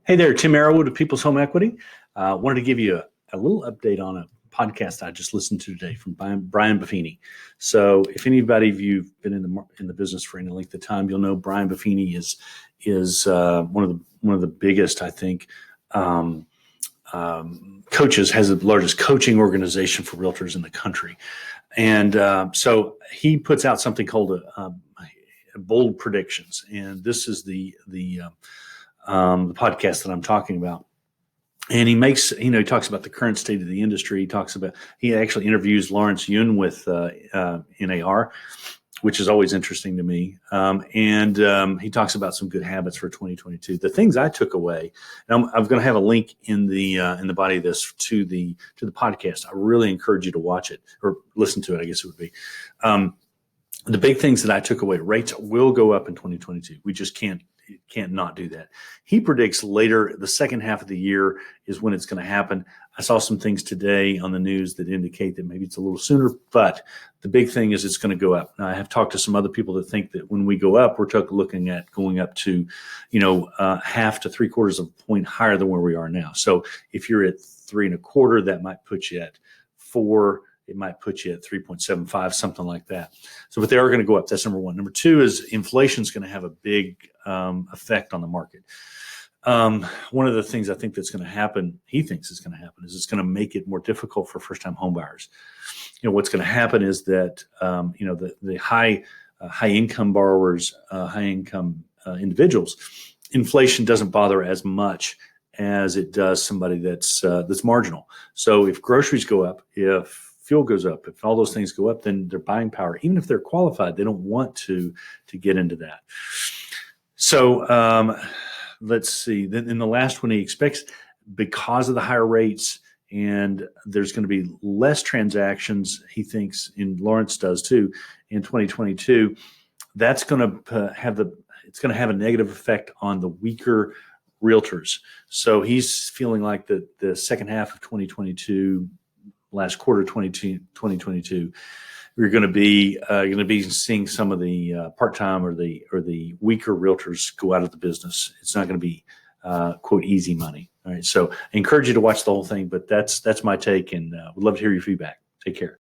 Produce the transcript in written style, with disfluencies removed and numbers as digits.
Hey there, Tim Arrowwood of People's Home Equity. Wanted to give you a little update on a podcast I just listened to today from Brian Buffini. So, if anybody of you've been in the business for any length of time, you'll know Brian Buffini is one of the biggest, I think, coaches, has the largest coaching organization for realtors in the country, and so he puts out something called bold predictions, and this is the podcast that I'm talking about. And he makes, he talks about the current state of the industry. He actually interviews Lawrence Yun with NAR, which is always interesting to me. And he talks about some good habits for 2022. The things I took away, and I'm going to have a link in the body of this to the podcast. I really encourage you to watch it or listen to it, I guess it would be. The big things that I took away: rates will go up in 2022. We just can't not do that. He predicts later, the second half of the year is when it's going to happen. I saw some things today on the news that indicate that maybe it's a little sooner, but the big thing is it's going to go up. Now, I have talked to some other people that think that when we go up, we're looking at going up to, half to 3/4 of a point higher than where we are now. So if you're at 3.25, that might put you at 4. It might put you at 3.75, something like that. So, but they are going to go up. That's number one. Number two is inflation is going to have a big effect on the market. One of the things I think that's going to happen, he thinks is going to happen, is it's going to make it more difficult for first-time home buyers. What's going to happen is that the high income borrowers, high income individuals, inflation doesn't bother as much as it does somebody that's marginal. So if groceries go up, if fuel goes up, if all those things go up, then their buying power, even if they're qualified, they don't want to get into that. So let's see. Then in the last one, he expects, because of the higher rates, and there's going to be less transactions, he thinks, and Lawrence does too, in 2022, that's going to have a negative effect on the weaker realtors. So he's feeling like the second half of 2022, last quarter 2022, we're going to be seeing some of the part-time or the weaker realtors go out of the business. It's not going to be quote easy money. All right. So I encourage you to watch the whole thing, but that's my take, and would love to hear your feedback. Take care.